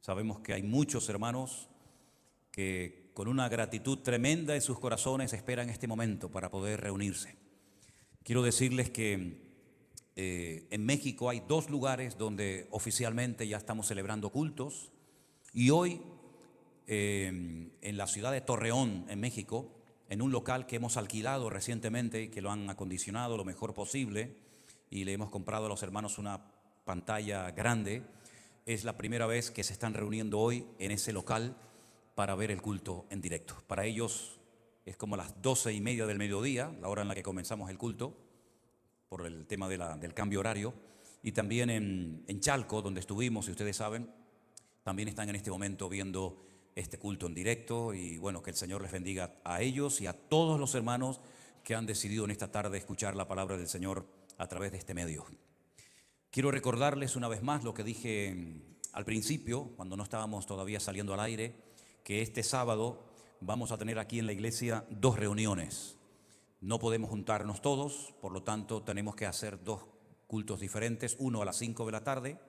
Sabemos que hay muchos hermanos que con una gratitud tremenda en sus corazones esperan este momento para poder reunirse. Quiero decirles que en México hay 2 lugares donde oficialmente ya estamos celebrando cultos, y hoy en la ciudad de Torreón, en México, en un local que hemos alquilado recientemente y que lo han acondicionado lo mejor posible, y le hemos comprado a los hermanos una pantalla grande. Es la primera vez que se están reuniendo hoy en ese local para ver el culto en directo. Para ellos es como las 12:30 del mediodía, la hora en la que comenzamos el culto, por el tema del cambio horario. Y también en Chalco, donde estuvimos, si ustedes saben, también están en este momento viendo este culto en directo. Y bueno, que el Señor les bendiga a ellos y a todos los hermanos que han decidido en esta tarde escuchar la palabra del Señor a través de este medio. Quiero recordarles una vez más lo que dije al principio, cuando no estábamos todavía saliendo al aire, que este sábado vamos a tener aquí en la iglesia 2 reuniones. No podemos juntarnos todos, por lo tanto tenemos que hacer 2 cultos diferentes, uno a las 5 de la tarde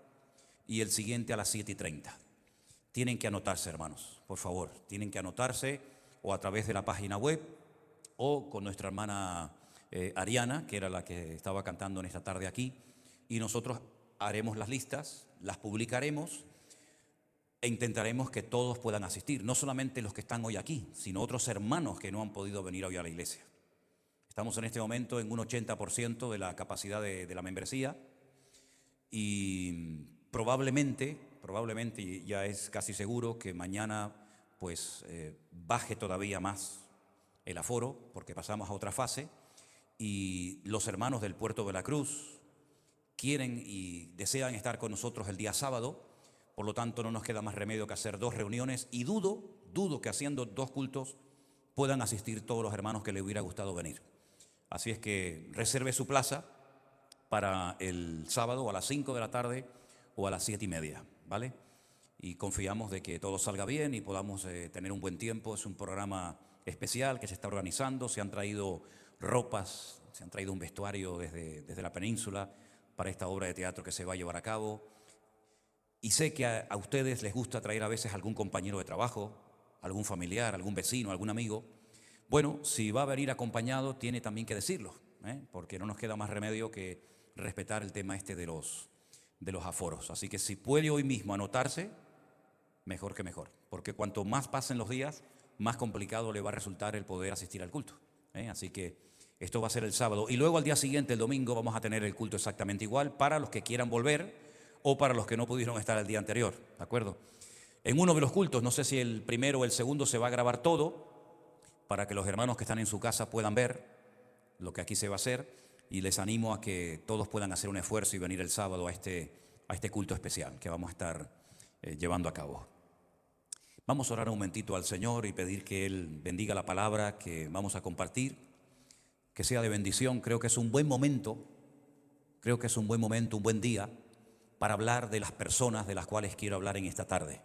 y el siguiente a las 7:30. Tienen que anotarse, hermanos, por favor, tienen que anotarse o a través de la página web o con nuestra hermana Ariana, que era la que estaba cantando en esta tarde aquí, y nosotros haremos las listas, las publicaremos e intentaremos que todos puedan asistir, no solamente los que están hoy aquí, sino otros hermanos que no han podido venir hoy a la iglesia. Estamos en este momento en un 80% de la capacidad de la membresía, y probablemente ya es casi seguro que mañana pues baje todavía más el aforo, porque pasamos a otra fase, y los hermanos del Puerto de la Cruz quieren y desean estar con nosotros el día sábado. Por lo tanto, no nos queda más remedio que hacer 2 reuniones, y dudo que haciendo 2 cultos puedan asistir todos los hermanos que les hubiera gustado venir. Así es que reserve su plaza para el sábado a las 5 de la tarde o a las 7:30, ¿vale? Y confiamos de que todo salga bien y podamos tener un buen tiempo. Es un programa especial que se está organizando, se han traído ropas, se han traído un vestuario desde la península para esta obra de teatro que se va a llevar a cabo. Y sé que a ustedes les gusta traer a veces algún compañero de trabajo, algún familiar, algún vecino, algún amigo. Bueno, si va a venir acompañado, tiene también que decirlo, porque no nos queda más remedio que respetar el tema de los aforos. Así que si puede hoy mismo anotarse, mejor que mejor, porque cuanto más pasen los días, más complicado le va a resultar el poder asistir al culto. Así que esto va a ser el sábado, y luego al día siguiente, el domingo, vamos a tener el culto exactamente igual para los que quieran volver o para los que no pudieron estar el día anterior, ¿de acuerdo? En uno de los cultos, no sé si el primero o el segundo, se va a grabar todo para que los hermanos que están en su casa puedan ver lo que aquí se va a hacer, y les animo a que todos puedan hacer un esfuerzo y venir el sábado a este culto especial que vamos a estar llevando a cabo. Vamos a orar un momentito al Señor y pedir que Él bendiga la palabra que vamos a compartir, que sea de bendición. Creo que es un buen momento, un buen día para hablar de las personas de las cuales quiero hablar en esta tarde.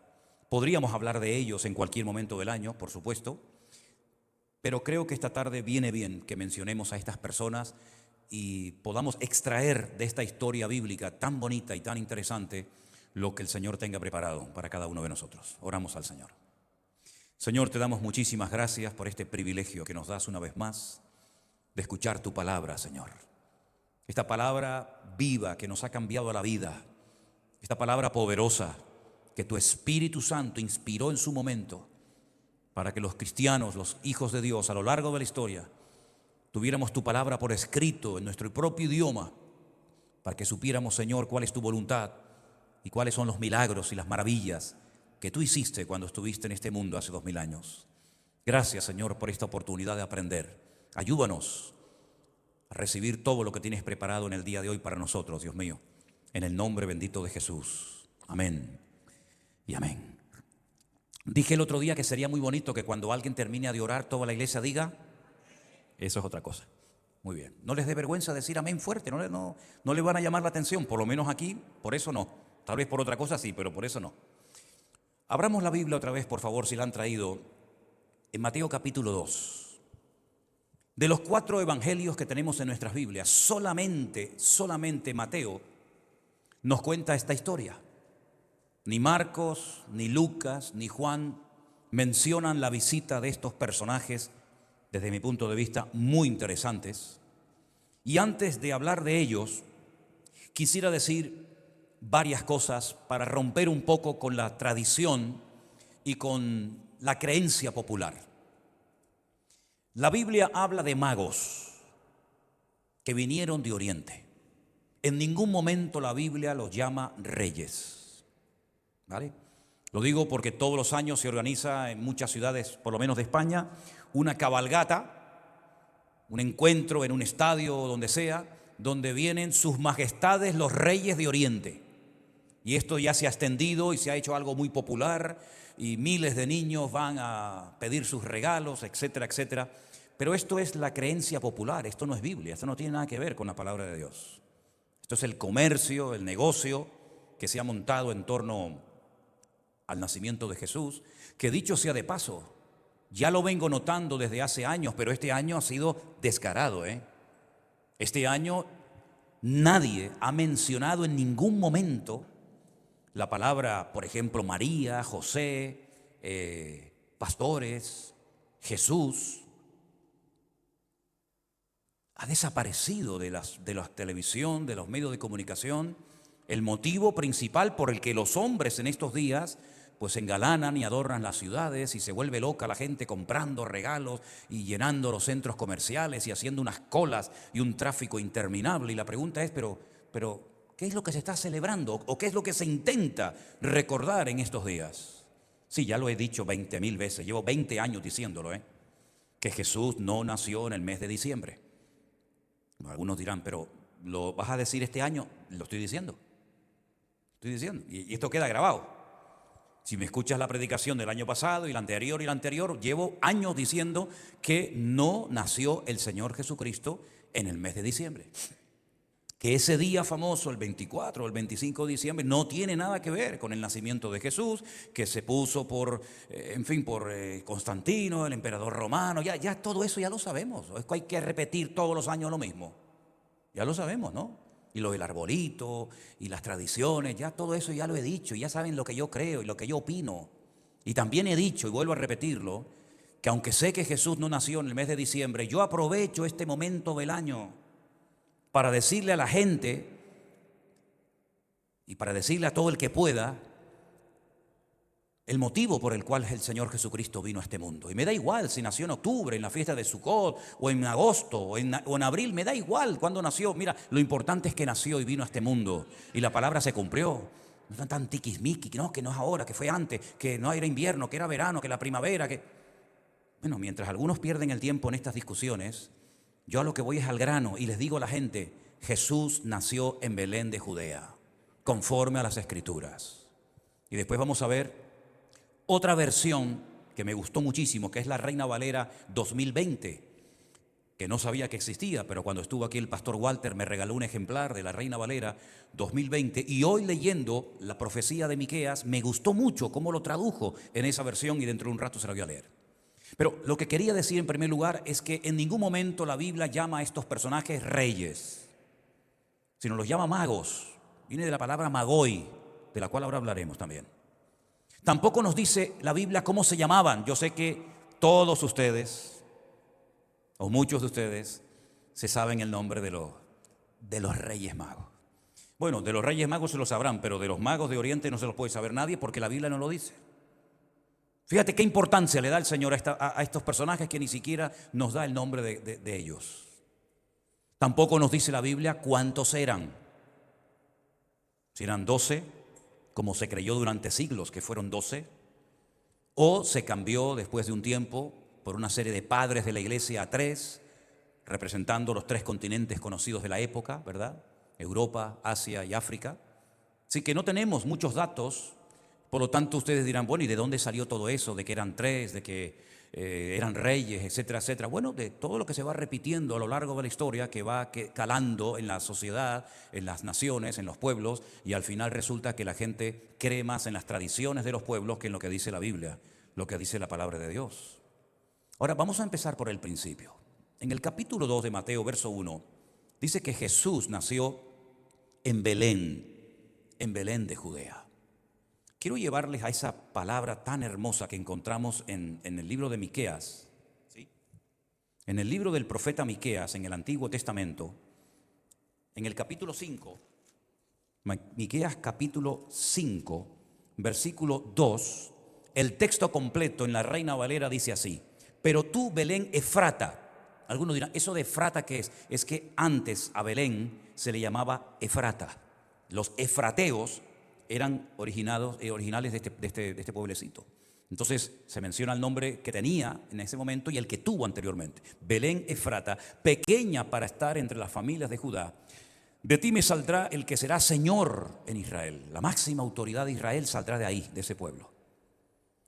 Podríamos hablar de ellos en cualquier momento del año, por supuesto, pero creo que esta tarde viene bien que mencionemos a estas personas y podamos extraer de esta historia bíblica tan bonita y tan interesante lo que el Señor tenga preparado para cada uno de nosotros. Oramos al Señor. Señor, te damos muchísimas gracias por este privilegio que nos das una vez más de escuchar tu palabra, Señor. Esta palabra viva que nos ha cambiado la vida, esta palabra poderosa que tu Espíritu Santo inspiró en su momento para que los cristianos, los hijos de Dios, a lo largo de la historia, tuviéramos tu palabra por escrito en nuestro propio idioma, para que supiéramos, Señor, cuál es tu voluntad y cuáles son los milagros y las maravillas que tú hiciste cuando estuviste en este mundo hace 2000 años. Gracias, Señor, por esta oportunidad de aprender. Ayúdanos a recibir todo lo que tienes preparado en el día de hoy para nosotros, Dios mío, en el nombre bendito de Jesús. Amén y amén. Dije el otro día que sería muy bonito que cuando alguien termine de orar, toda la iglesia diga, eso es otra cosa. Muy bien. No les dé vergüenza decir amén fuerte, no le van a llamar la atención, por lo menos aquí, por eso no. Tal vez por otra cosa sí, pero por eso no. Abramos la Biblia otra vez, por favor, si la han traído, en Mateo capítulo 2. De los 4 evangelios que tenemos en nuestras Biblias, solamente Mateo nos cuenta esta historia. Ni Marcos, ni Lucas, ni Juan mencionan la visita de estos personajes, desde mi punto de vista, muy interesantes. Y antes de hablar de ellos, quisiera decir varias cosas para romper un poco con la tradición y con la creencia popular. La Biblia habla de magos que vinieron de Oriente. En ningún momento la Biblia los llama reyes, ¿vale? Lo digo porque todos los años se organiza en muchas ciudades, por lo menos de España, una cabalgata, un encuentro en un estadio o donde sea, donde vienen sus majestades los reyes de Oriente. Y esto ya se ha extendido y se ha hecho algo muy popular y miles de niños van a pedir sus regalos, etcétera, etcétera. Pero esto es la creencia popular, esto no es Biblia, esto no tiene nada que ver con la palabra de Dios. Esto es el comercio, el negocio que se ha montado en torno al nacimiento de Jesús, que dicho sea de paso, ya lo vengo notando desde hace años, pero este año ha sido descarado, Este año nadie ha mencionado en ningún momento la palabra, por ejemplo, María, José, pastores, Jesús. Ha desaparecido de la televisión, de los medios de comunicación, el motivo principal por el que los hombres en estos días pues engalanan y adornan las ciudades y se vuelve loca la gente comprando regalos y llenando los centros comerciales y haciendo unas colas y un tráfico interminable. Y la pregunta es, pero ¿qué es lo que se está celebrando o qué es lo que se intenta recordar en estos días? Sí, ya lo he dicho 20,000 veces, llevo 20 años diciéndolo, que Jesús no nació en el mes de diciembre. Algunos dirán, pero ¿lo vas a decir este año? Lo estoy diciendo. Y esto queda grabado. Si me escuchas la predicación del año pasado y la anterior, llevo años diciendo que no nació el Señor Jesucristo en el mes de diciembre. Que ese día famoso, el 24 o el 25 de diciembre, no tiene nada que ver con el nacimiento de Jesús, que se puso por Constantino, el emperador romano. Ya todo eso ya lo sabemos. Es que hay que repetir todos los años lo mismo. Ya lo sabemos, ¿no? Y lo del arbolito y las tradiciones, ya todo eso ya lo he dicho, ya saben lo que yo creo y lo que yo opino. Y también he dicho, y vuelvo a repetirlo, que aunque sé que Jesús no nació en el mes de diciembre, yo aprovecho este momento del año para decirle a la gente y para decirle a todo el que pueda el motivo por el cual el Señor Jesucristo vino a este mundo. Y me da igual si nació en octubre, en la fiesta de Sukkot, o en agosto, o en abril, me da igual cuándo nació. Mira, lo importante es que nació y vino a este mundo. Y la palabra se cumplió. No están tan tiquismiquis, no, que no es ahora, que fue antes, que no era invierno, que era verano, que la primavera, que... Bueno, mientras algunos pierden el tiempo en estas discusiones, yo a lo que voy es al grano y les digo a la gente, Jesús nació en Belén de Judea, conforme a las Escrituras. Y después vamos a ver otra versión que me gustó muchísimo, que es la Reina Valera 2020, que no sabía que existía, pero cuando estuvo aquí el pastor Walter me regaló un ejemplar de la Reina Valera 2020 y hoy leyendo la profecía de Miqueas me gustó mucho cómo lo tradujo en esa versión y dentro de un rato se la voy a leer. Pero lo que quería decir en primer lugar es que en ningún momento la Biblia llama a estos personajes reyes, sino los llama magos. Viene de la palabra magoi, de la cual ahora hablaremos también. Tampoco nos dice la Biblia cómo se llamaban. Yo sé que todos ustedes, o muchos de ustedes, se saben el nombre de los Reyes Magos. Bueno, de los Reyes Magos se lo sabrán, pero de los magos de Oriente no se los puede saber nadie porque la Biblia no lo dice. Fíjate qué importancia le da el Señor a estos personajes que ni siquiera nos da el nombre de ellos. Tampoco nos dice la Biblia cuántos eran. Si eran 12, como se creyó durante siglos que fueron 12, o se cambió después de un tiempo por una serie de padres de la iglesia a 3, representando los 3 continentes conocidos de la época, ¿verdad? Europa, Asia y África. Así que no tenemos muchos datos, por lo tanto ustedes dirán, bueno, ¿y de dónde salió todo eso? De que eran 3, de que eran reyes, etcétera, etcétera. Bueno, de todo lo que se va repitiendo a lo largo de la historia, que va calando en la sociedad, en las naciones, en los pueblos, y al final resulta que la gente cree más en las tradiciones de los pueblos que en lo que dice la Biblia, lo que dice la palabra de Dios. Ahora vamos a empezar por el principio. En el capítulo 2 de Mateo, verso 1, dice que Jesús nació en Belén de Judea. quiero llevarles a esa palabra tan hermosa que encontramos en el libro de Miqueas, ¿sí? En el libro del profeta Miqueas, en el Antiguo Testamento, en el capítulo 5, Miqueas capítulo 5, versículo 2, el texto completo en la Reina Valera dice así: pero tú, Belén Efrata. Algunos dirán, ¿eso de Efrata qué es? Es que antes a Belén se le llamaba Efrata. Los efrateos eran originales de este pueblecito. Entonces se menciona el nombre que tenía en ese momento y el que tuvo anteriormente. Belén Efrata, pequeña para estar entre las familias de Judá. De ti me saldrá el que será Señor en Israel. La máxima autoridad de Israel saldrá de ahí, de ese pueblo.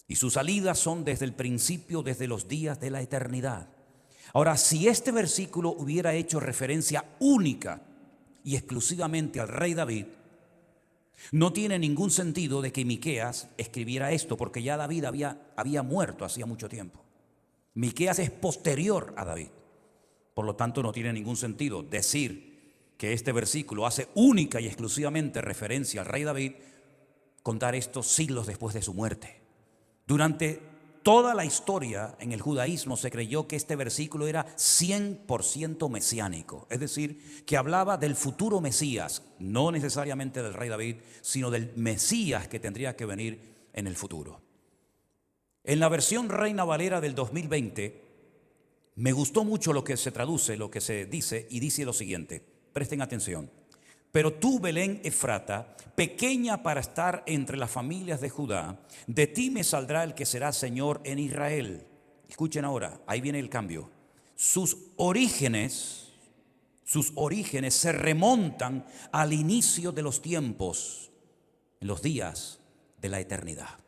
Y sus salidas son desde el principio, desde los días de la eternidad. Ahora, si este versículo hubiera hecho referencia única y exclusivamente al rey David, no tiene ningún sentido de que Miqueas escribiera esto, porque ya David había muerto hacía mucho tiempo. Miqueas es posterior a David. Por lo tanto, no tiene ningún sentido decir que este versículo hace única y exclusivamente referencia al rey David, contar esto siglos después de su muerte. Durante toda la historia en el judaísmo se creyó que este versículo era 100% mesiánico, es decir, que hablaba del futuro Mesías, no necesariamente del rey David, sino del Mesías que tendría que venir en el futuro. En la versión Reina Valera del 2020, me gustó mucho lo que se traduce, lo que se dice, y dice lo siguiente, presten atención: pero tú, Belén Efrata, pequeña para estar entre las familias de Judá, de ti me saldrá el que será Señor en Israel. Escuchen ahora, ahí viene el cambio. Sus orígenes se remontan al inicio de los tiempos, en los días de la eternidad.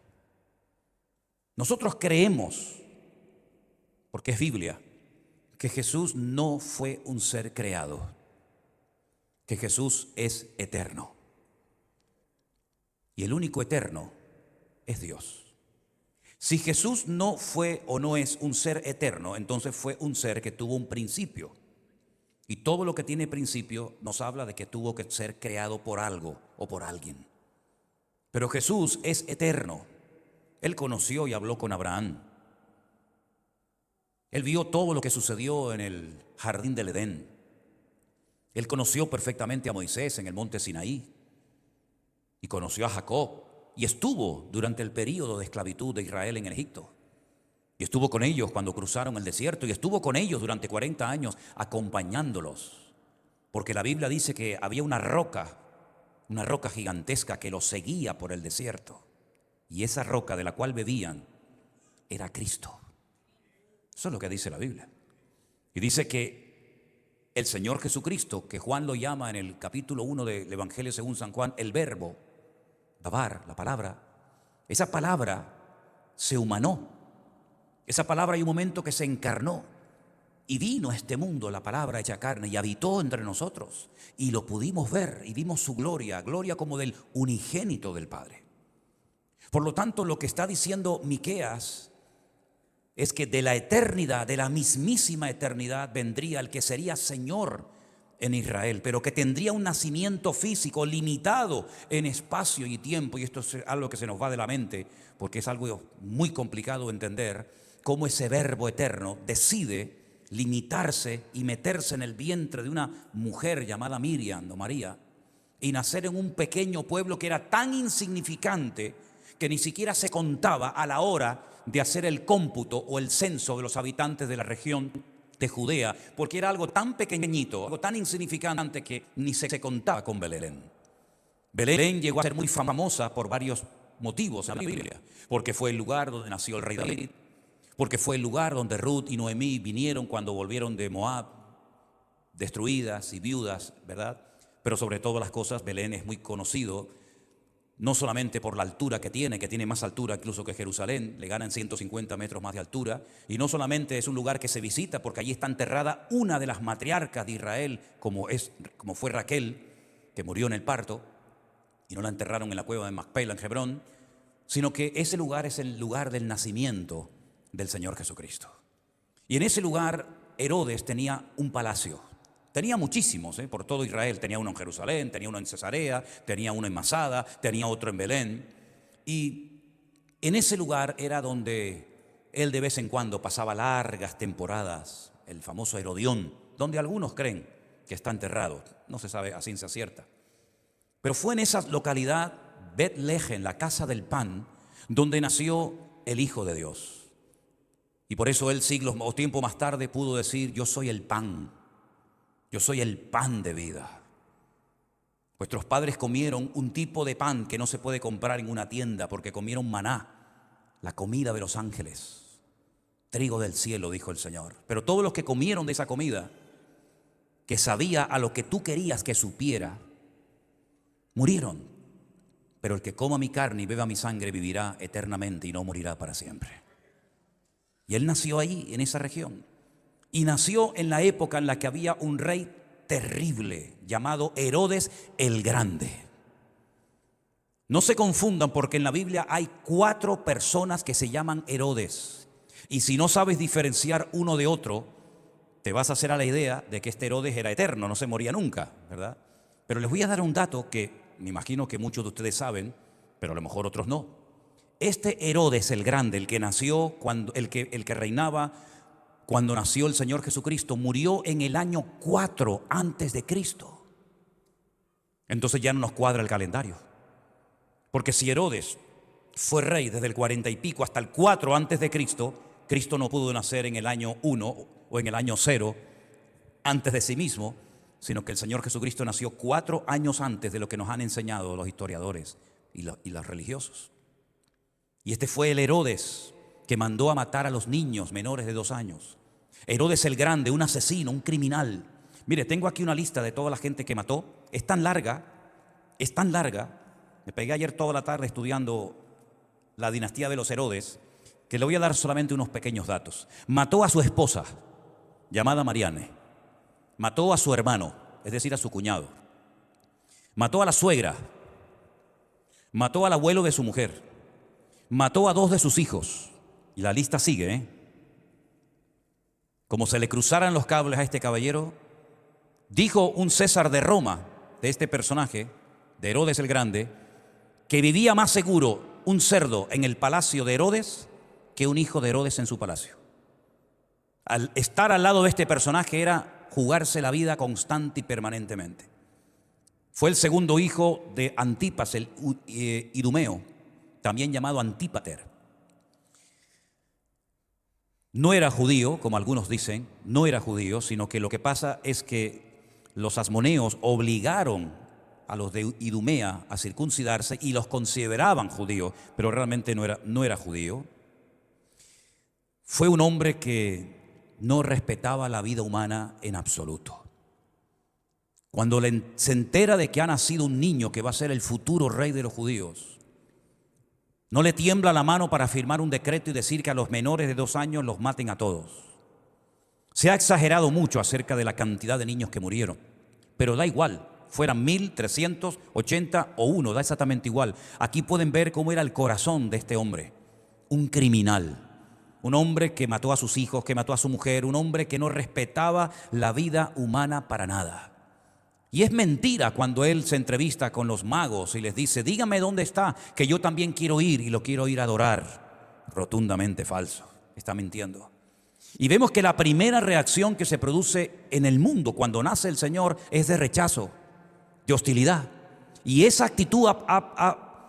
Nosotros creemos, porque es Biblia, que Jesús no fue un ser creado, que Jesús es eterno. Y el único eterno es Dios. Si Jesús no fue o no es un ser eterno, entonces fue un ser que tuvo un principio. Y todo lo que tiene principio nos habla de que tuvo que ser creado por algo o por alguien. Pero Jesús es eterno. Él conoció y habló con Abraham. Él vio todo lo que sucedió en el jardín del Edén. Él conoció perfectamente a Moisés en el monte Sinaí y conoció a Jacob y estuvo durante el período de esclavitud de Israel en Egipto. Y estuvo con ellos cuando cruzaron el desierto y estuvo con ellos durante 40 años acompañándolos. Porque la Biblia dice que había una roca gigantesca que los seguía por el desierto. Y esa roca de la cual bebían era Cristo. Eso es lo que dice la Biblia. Y dice que el Señor Jesucristo, que Juan lo llama en el capítulo 1 del Evangelio según San Juan, el verbo, dabar, la palabra, esa palabra se humanó. Esa palabra hay un momento que se encarnó y vino a este mundo, la palabra hecha carne, y habitó entre nosotros. Y lo pudimos ver y vimos su gloria, gloria como del unigénito del Padre. Por lo tanto, lo que está diciendo Miqueas es que de la eternidad, de la mismísima eternidad, vendría el que sería Señor en Israel, pero que tendría un nacimiento físico limitado en espacio y tiempo. Y esto es algo que se nos va de la mente, porque es algo muy complicado de entender, cómo ese verbo eterno decide limitarse y meterse en el vientre de una mujer llamada Miriam o María y nacer en un pequeño pueblo que era tan insignificante que ni siquiera se contaba a la hora de hacer el cómputo o el censo de los habitantes de la región de Judea, porque era algo tan pequeñito, algo tan insignificante que ni se contaba con Belén. Belén llegó a ser muy famosa por varios motivos en la Biblia, porque fue el lugar donde nació el rey David, porque fue el lugar donde Ruth y Noemí vinieron cuando volvieron de Moab, destruidas y viudas, ¿verdad? Pero sobre todas las cosas, Belén es muy conocido, no solamente por la altura que tiene más altura incluso que Jerusalén, le ganan 150 metros más de altura, y no solamente es un lugar que se visita porque allí está enterrada una de las matriarcas de Israel, como fue Raquel, que murió en el parto, y no la enterraron en la cueva de Macpela en Hebrón, sino que ese lugar es el lugar del nacimiento del Señor Jesucristo. Y en ese lugar Herodes tenía un palacio. Tenía muchísimos, por todo Israel. Tenía uno en Jerusalén, tenía uno en Cesarea, tenía uno en Masada, tenía otro en Belén. Y en ese lugar era donde él de vez en cuando pasaba largas temporadas, el famoso Herodión, donde algunos creen que está enterrado, no se sabe a ciencia cierta. Pero fue en esa localidad, Betlehem, la casa del pan, donde nació el Hijo de Dios. Y por eso él siglos o tiempo más tarde pudo decir: yo soy el pan de vida. Vuestros padres comieron un tipo de pan que no se puede comprar en una tienda, porque comieron maná, la comida de los ángeles, trigo del cielo, dijo el Señor. Pero todos los que comieron de esa comida, que sabía a lo que tú querías que supiera, murieron. Pero el que coma mi carne y beba mi sangre vivirá eternamente y no morirá para siempre. Y él nació ahí, en esa región. Y nació en la época en la que había un rey terrible llamado Herodes el Grande. No se confundan, porque en la Biblia hay 4 personas que se llaman Herodes. Y si no sabes diferenciar uno de otro, te vas a hacer a la idea de que este Herodes era eterno, no se moría nunca, ¿verdad? Pero les voy a dar un dato que me imagino que muchos de ustedes saben, pero a lo mejor otros no. Este Herodes el Grande, el que nació, el que reinaba cuando nació el Señor Jesucristo, murió en el año 4 antes de Cristo. Entonces ya no nos cuadra el calendario. Porque si Herodes fue rey desde el 40 y pico hasta el 4 antes de Cristo, Cristo no pudo nacer en el año 1 o en el año 0 antes de sí mismo, sino que el Señor Jesucristo nació 4 años antes de lo que nos han enseñado los historiadores y los religiosos. Y este fue el Herodes que mandó a matar a los niños menores de 2 años. Herodes el Grande, un asesino, un criminal. Mire, tengo aquí una lista de toda la gente que mató. Es tan larga. Me pegué ayer toda la tarde estudiando la dinastía de los Herodes, que le voy a dar solamente unos pequeños datos. Mató a su esposa, llamada Mariane. Mató a su hermano, es decir, a su cuñado. Mató a la suegra. Mató al abuelo de su mujer. Mató a 2 de sus hijos. Y la lista sigue, ¿eh? Como se le cruzaran los cables a este caballero, dijo un César de Roma, de este personaje, de Herodes el Grande, que vivía más seguro un cerdo en el palacio de Herodes que un hijo de Herodes en su palacio. Al estar al lado de este personaje era jugarse la vida constante y permanentemente. Fue el segundo hijo de Antipas, el idumeo, también llamado Antípater. No era judío, como algunos dicen, no era judío, sino que lo que pasa es que los asmoneos obligaron a los de Idumea a circuncidarse y los consideraban judíos, pero realmente no era judío. Fue un hombre que no respetaba la vida humana en absoluto. Cuando se entera de que ha nacido un niño que va a ser el futuro rey de los judíos, no le tiembla la mano para firmar un decreto y decir que a los menores de 2 años los maten a todos. Se ha exagerado mucho acerca de la cantidad de niños que murieron, pero da igual, fueran 1,380 o 1, da exactamente igual. Aquí pueden ver cómo era el corazón de este hombre, un criminal, un hombre que mató a sus hijos, que mató a su mujer, un hombre que no respetaba la vida humana para nada. Y es mentira cuando él se entrevista con los magos y les dice: dígame dónde está, que yo también quiero ir y lo quiero ir a adorar. Rotundamente falso, está mintiendo. Y vemos que la primera reacción que se produce en el mundo cuando nace el Señor es de rechazo, de hostilidad. Y esa actitud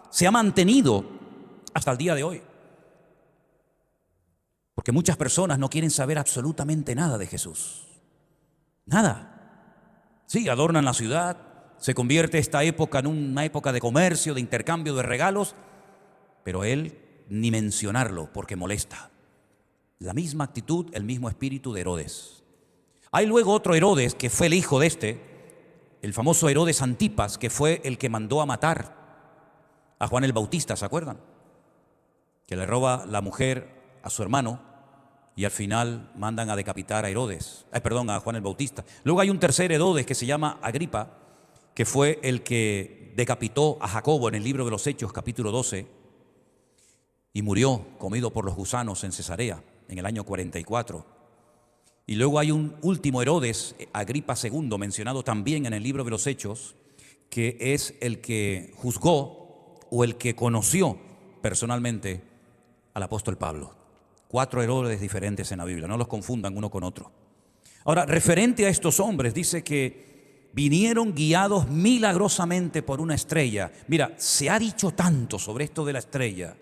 se ha mantenido hasta el día de hoy. Porque muchas personas no quieren saber absolutamente nada de Jesús. Nada. Sí, adornan la ciudad, se convierte esta época en una época de comercio, de intercambio de regalos, pero él ni mencionarlo porque molesta. La misma actitud, el mismo espíritu de Herodes. Hay luego otro Herodes que fue el hijo de el famoso Herodes Antipas, que fue el que mandó a matar a Juan el Bautista, ¿se acuerdan? Que le roba la mujer a su hermano. Y al final mandan a decapitar a a Juan el Bautista. Luego hay un tercer Herodes que se llama Agripa, que fue el que decapitó a Jacobo en el libro de los Hechos, capítulo 12, y murió comido por los gusanos en Cesarea, en el año 44. Y luego hay un último Herodes, Agripa II, mencionado también en el libro de los Hechos, que es el que juzgó o el que conoció personalmente al apóstol Pablo. 4 Herodes diferentes en la Biblia, no los confundan uno con otro. Ahora, referente a estos hombres, dice que vinieron guiados milagrosamente por una estrella. Mira, se ha dicho tanto sobre esto de la estrella,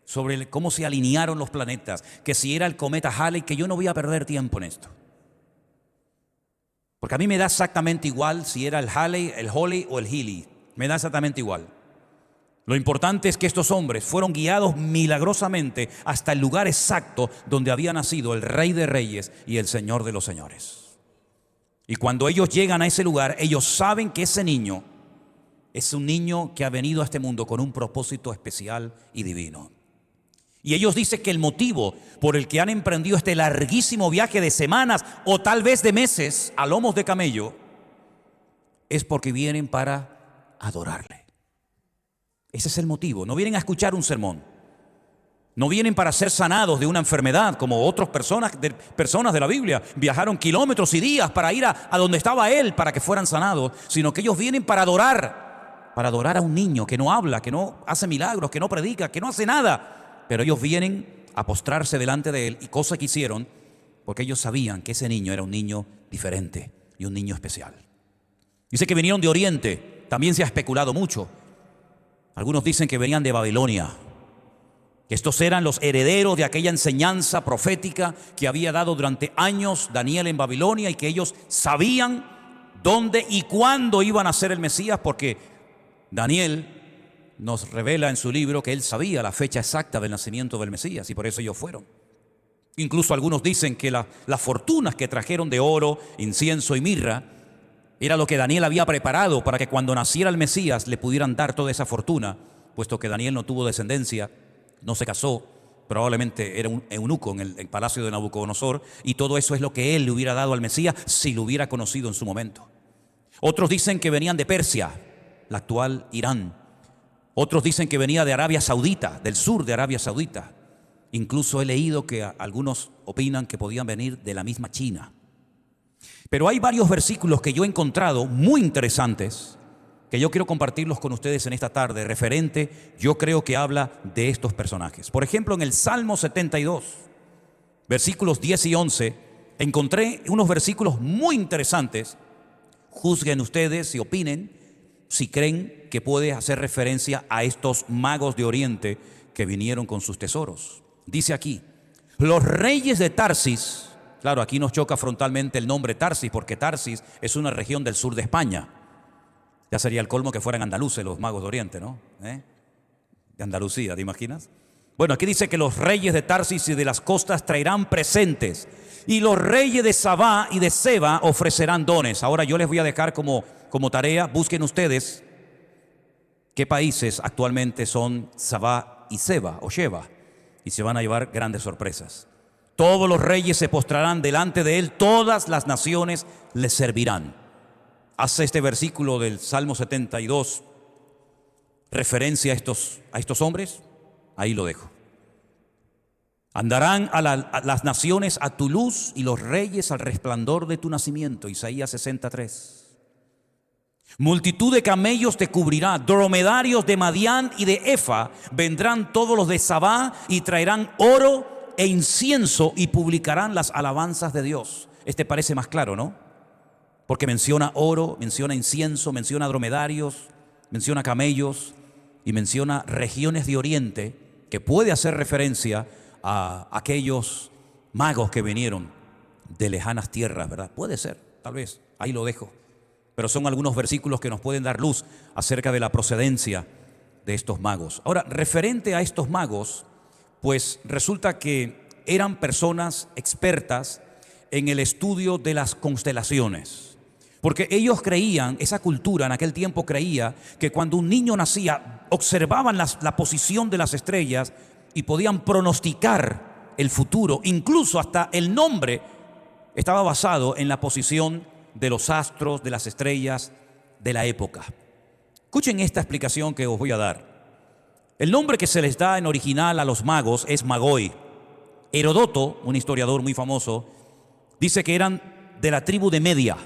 sobre cómo se alinearon los planetas, que si era el cometa Halley, que yo no voy a perder tiempo en esto. Porque a mí me da exactamente igual si era el Halley, el Halley o el Healy. Me da exactamente igual. Lo importante es que estos hombres fueron guiados milagrosamente hasta el lugar exacto donde había nacido el Rey de Reyes y el Señor de los Señores. Y cuando ellos llegan a ese lugar, ellos saben que ese niño es un niño que ha venido a este mundo con un propósito especial y divino. Y ellos dicen que el motivo por el que han emprendido este larguísimo viaje de semanas o tal vez de meses a lomos de camello es porque vienen para adorarle. Ese es el motivo. No vienen a escuchar un sermón. No vienen para ser sanados de una enfermedad como otras personas de la Biblia. Viajaron kilómetros y días para ir a donde estaba Él para que fueran sanados, sino que ellos vienen para adorar a un niño que no habla, que no hace milagros, que no predica, que no hace nada. Pero ellos vienen a postrarse delante de Él, y cosa que hicieron porque ellos sabían que ese niño era un niño diferente y un niño especial. Dice que vinieron de Oriente. También se ha especulado mucho. Algunos dicen que venían de Babilonia, que estos eran los herederos de aquella enseñanza profética que había dado durante años Daniel en Babilonia, y que ellos sabían dónde y cuándo iban a ser el Mesías, porque Daniel nos revela en su libro que él sabía la fecha exacta del nacimiento del Mesías, y por eso ellos fueron. Incluso algunos dicen que las fortunas que trajeron de oro, incienso y mirra era lo que Daniel había preparado para que cuando naciera el Mesías le pudieran dar toda esa fortuna, puesto que Daniel no tuvo descendencia, no se casó, probablemente era un eunuco en el palacio de Nabucodonosor, y todo eso es lo que él le hubiera dado al Mesías si lo hubiera conocido en su momento. Otros dicen que venían de Persia, la actual Irán. Otros dicen que venía de Arabia Saudita, del sur de Arabia Saudita. Incluso he leído que algunos opinan que podían venir de la misma China. Pero hay varios versículos que yo he encontrado muy interesantes, que yo quiero compartirlos con ustedes en esta tarde, referente, yo creo que habla de estos personajes. Por ejemplo, en el Salmo 72, versículos 10 y 11, encontré unos versículos muy interesantes. Juzguen ustedes y opinen si creen que puede hacer referencia a estos magos de Oriente que vinieron con sus tesoros. Dice aquí: los reyes de Tarsis. Claro, aquí nos choca frontalmente el nombre Tarsis, porque Tarsis es una región del sur de España. Ya sería el colmo que fueran andaluces los magos de Oriente, ¿no? De Andalucía, ¿te imaginas? Bueno, aquí dice que los reyes de Tarsis y de las costas traerán presentes, y los reyes de Sabá y de Seba ofrecerán dones. Ahora yo les voy a dejar como tarea, busquen ustedes qué países actualmente son Sabá y Seba o Sheba, y se van a llevar grandes sorpresas. Todos los reyes se postrarán delante de él, todas las naciones le servirán. Hace este versículo del Salmo 72 referencia a estos hombres. Ahí lo dejo. Andarán a las naciones a tu luz, y los reyes al resplandor de tu nacimiento. Isaías 63. Multitud de camellos te cubrirá, dromedarios de Madián y de Efa. Vendrán todos los de Sabá y traerán oro e incienso y publicarán las alabanzas de Dios. Este parece más claro, ¿no? Porque menciona oro, menciona incienso, menciona dromedarios, menciona camellos y menciona regiones de Oriente, que puede hacer referencia a aquellos magos que vinieron de lejanas tierras, ¿verdad? Puede ser, tal vez, ahí lo dejo. Pero son algunos versículos que nos pueden dar luz acerca de la procedencia de estos magos. Ahora, referente a estos magos, pues resulta que eran personas expertas en el estudio de las constelaciones. Porque ellos creían, esa cultura en aquel tiempo creía que cuando un niño nacía, observaban la posición de las estrellas y podían pronosticar el futuro. Incluso hasta el nombre estaba basado en la posición de los astros, de las estrellas de la época. Escuchen esta explicación que os voy a dar. El nombre que se les da en original a los magos es Magoi. Herodoto, un historiador muy famoso, dice que eran de la tribu de Media.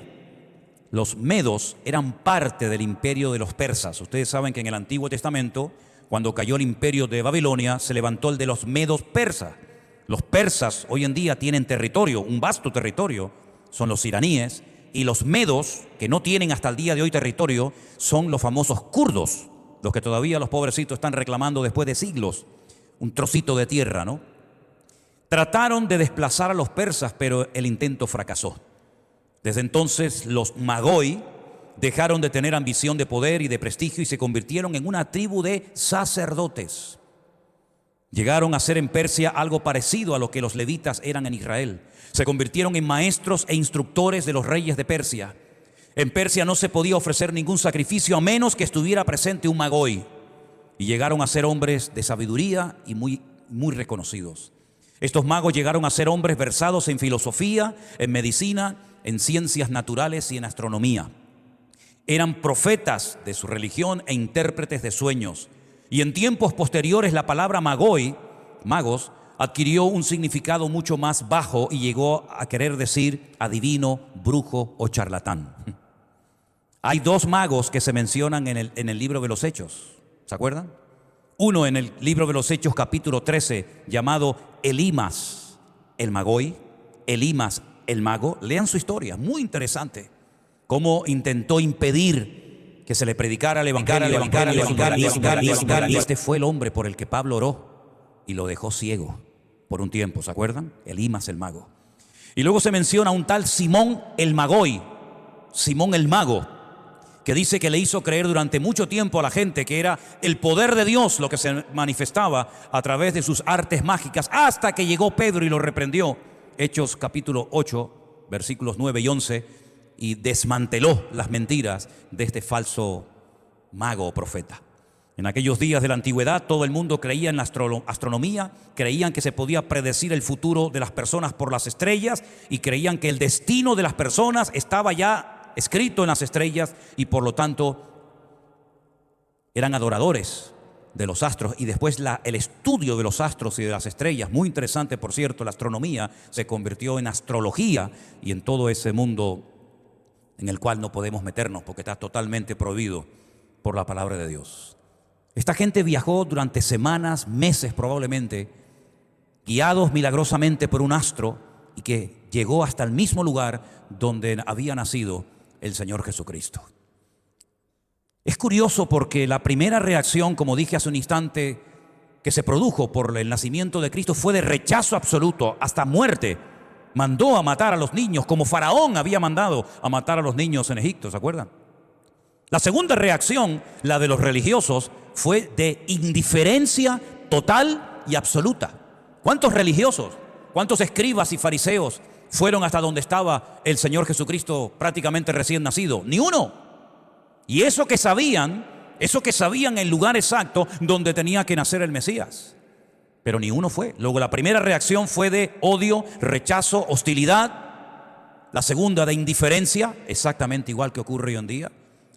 Los medos eran parte del imperio de los persas. Ustedes saben que en el Antiguo Testamento, cuando cayó el imperio de Babilonia, se levantó el de los medos persas. Los persas hoy en día tienen territorio, un vasto territorio, son los iraníes, y los medos, que no tienen hasta el día de hoy territorio, son los famosos kurdos, los que todavía los pobrecitos están reclamando después de siglos un trocito de tierra, ¿no? Trataron de desplazar a los persas, pero el intento fracasó. Desde entonces los Magoi dejaron de tener ambición de poder y de prestigio y se convirtieron en una tribu de sacerdotes. Llegaron a ser en Persia algo parecido a lo que los levitas eran en Israel. Se convirtieron en maestros e instructores de los reyes de Persia. En Persia no se podía ofrecer ningún sacrificio a menos que estuviera presente un Magoi. Y llegaron a ser hombres de sabiduría y muy reconocidos. Estos magos llegaron a ser hombres versados en filosofía, en medicina, en ciencias naturales y en astronomía. Eran profetas de su religión e intérpretes de sueños. Y en tiempos posteriores la palabra magoi, magos, adquirió un significado mucho más bajo y llegó a querer decir adivino, brujo o charlatán. Hay dos magos que se mencionan en el libro de los Hechos, ¿se acuerdan? Uno en el libro de los Hechos capítulo 13 llamado Elimas el magoi, Elimas el mago. Lean su historia, muy interesante. Cómo intentó impedir que se le predicara el evangelio. Y este fue el hombre por el que Pablo oró y lo dejó ciego por un tiempo, ¿se acuerdan? Elimas el mago. Y luego se menciona un tal Simón el magoi, Simón el mago, que dice que le hizo creer durante mucho tiempo a la gente que era el poder de Dios lo que se manifestaba a través de sus artes mágicas, hasta que llegó Pedro y lo reprendió. Hechos capítulo 8, versículos 9 y 11, y desmanteló las mentiras de este falso mago o profeta. En aquellos días de la antigüedad todo el mundo creía en la astronomía, creían que se podía predecir el futuro de las personas por las estrellas y creían que el destino de las personas estaba ya escrito en las estrellas y por lo tanto eran adoradores de los astros. Y después el estudio de los astros y de las estrellas, muy interesante por cierto, la astronomía se convirtió en astrología y en todo ese mundo en el cual no podemos meternos porque está totalmente prohibido por la palabra de Dios. Esta gente viajó durante semanas, meses probablemente, guiados milagrosamente por un astro y que llegó hasta el mismo lugar donde había nacido el Señor Jesucristo. Es curioso porque la primera reacción, como dije hace un instante, que se produjo por el nacimiento de Cristo fue de rechazo absoluto, hasta muerte. Mandó a matar a los niños, como Faraón había mandado a matar a los niños en Egipto, ¿se acuerdan? La segunda reacción, la de los religiosos, fue de indiferencia total y absoluta. ¿Cuántos religiosos, cuántos escribas y fariseos fueron hasta donde estaba el Señor Jesucristo prácticamente recién nacido? Ni uno. Y eso que sabían el lugar exacto donde tenía que nacer el Mesías. Pero ni uno fue. Luego la primera reacción fue de odio, rechazo, hostilidad. La segunda de indiferencia, exactamente igual que ocurre hoy en día.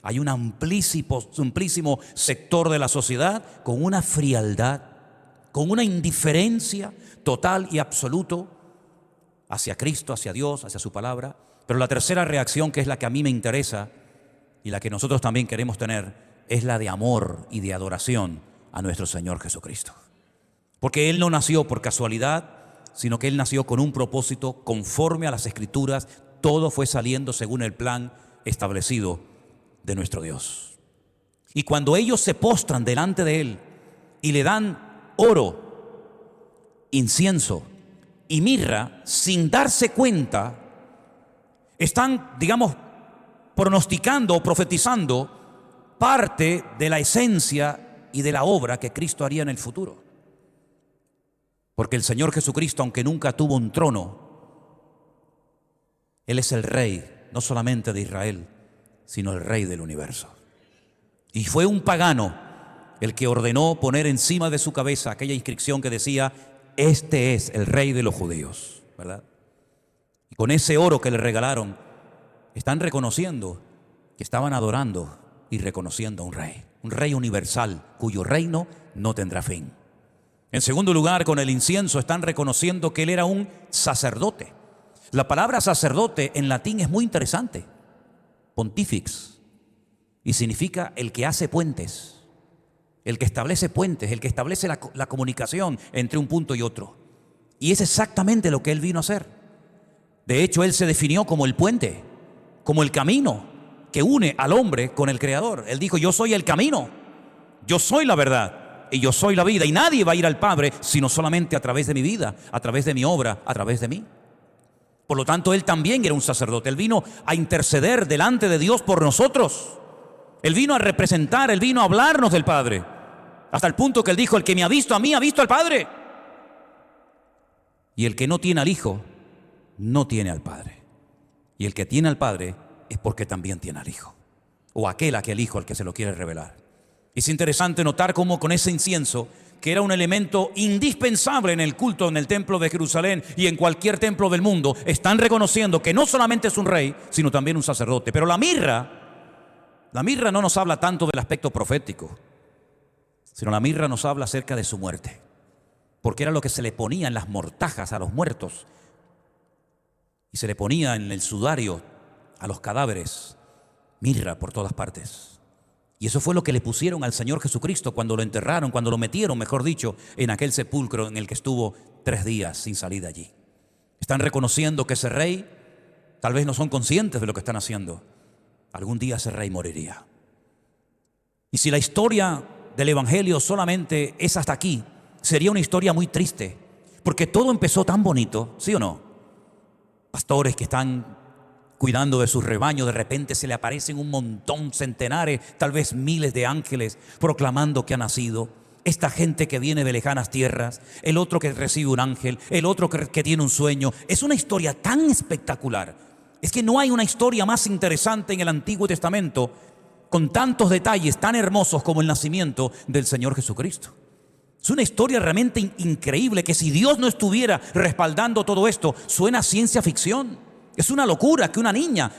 Hay un amplísimo sector de la sociedad con una frialdad, con una indiferencia total y absoluta hacia Cristo, hacia Dios, hacia su palabra. Pero la tercera reacción, que es la que a mí me interesa y la que nosotros también queremos tener, es la de amor y de adoración a nuestro Señor Jesucristo. Porque Él no nació por casualidad, sino que Él nació con un propósito conforme a las Escrituras. Todo fue saliendo según el plan establecido de nuestro Dios. Y cuando ellos se postran delante de Él y le dan oro, incienso y mirra, sin darse cuenta, están, pronosticando o profetizando parte de la esencia y de la obra que Cristo haría en el futuro. Porque el Señor Jesucristo, aunque nunca tuvo un trono, Él es el Rey, no solamente de Israel, sino el Rey del universo. Y fue un pagano el que ordenó poner encima de su cabeza aquella inscripción que decía: este es el Rey de los judíos, ¿verdad? Y con ese oro que le regalaron, están reconociendo que estaban adorando y reconociendo a un Rey universal, cuyo reino no tendrá fin. En segundo lugar, con el incienso están reconociendo que Él era un sacerdote. La palabra sacerdote en latín es muy interesante, pontifex, y significa el que hace puentes. el que establece puentes, el que establece la comunicación entre un punto y otro. Y es exactamente lo que Él vino a hacer. De hecho, Él se definió como el puente, como el camino que une al hombre con el Creador. Él dijo: yo soy el camino, yo soy la verdad y yo soy la vida. Y nadie va a ir al Padre sino solamente a través de mi vida, a través de mi obra, a través de mí. Por lo tanto, Él también era un sacerdote. Él vino a interceder delante de Dios por nosotros. Él vino a representar, Él vino a hablarnos del Padre. Hasta el punto que Él dijo: el que me ha visto a mí, ha visto al Padre. Y el que no tiene al Hijo, no tiene al Padre. Y el que tiene al Padre es porque también tiene al Hijo. O aquel Hijo al que se lo quiere revelar. Es interesante notar cómo con ese incienso, que era un elemento indispensable en el culto en el templo de Jerusalén y en cualquier templo del mundo, están reconociendo que no solamente es un rey, sino también un sacerdote. Pero la mirra no nos habla tanto del aspecto profético, sino la mirra nos habla acerca de su muerte, porque era lo que se le ponía en las mortajas a los muertos y se le ponía en el sudario a los cadáveres, mirra por todas partes. Y eso fue lo que le pusieron al Señor Jesucristo cuando lo enterraron, cuando lo metieron, mejor dicho, en aquel sepulcro en el que estuvo 3 días sin salir de allí. Están reconociendo que ese rey, tal vez no son conscientes de lo que están haciendo, algún día ese rey moriría. Y si la historia del Evangelio solamente es hasta aquí, sería una historia muy triste, porque todo empezó tan bonito, ¿sí o no? Pastores que están cuidando de sus rebaños, de repente se le aparecen un montón, centenares, tal vez miles de ángeles proclamando que ha nacido. Esta gente que viene de lejanas tierras, el otro que recibe un ángel, el otro que tiene un sueño. Es una historia tan espectacular. Es que no hay una historia más interesante en el Antiguo Testamento con tantos detalles tan hermosos como el nacimiento del Señor Jesucristo. Es una historia realmente increíble que si Dios no estuviera respaldando todo esto, suena a ciencia ficción. Es una locura que una niña,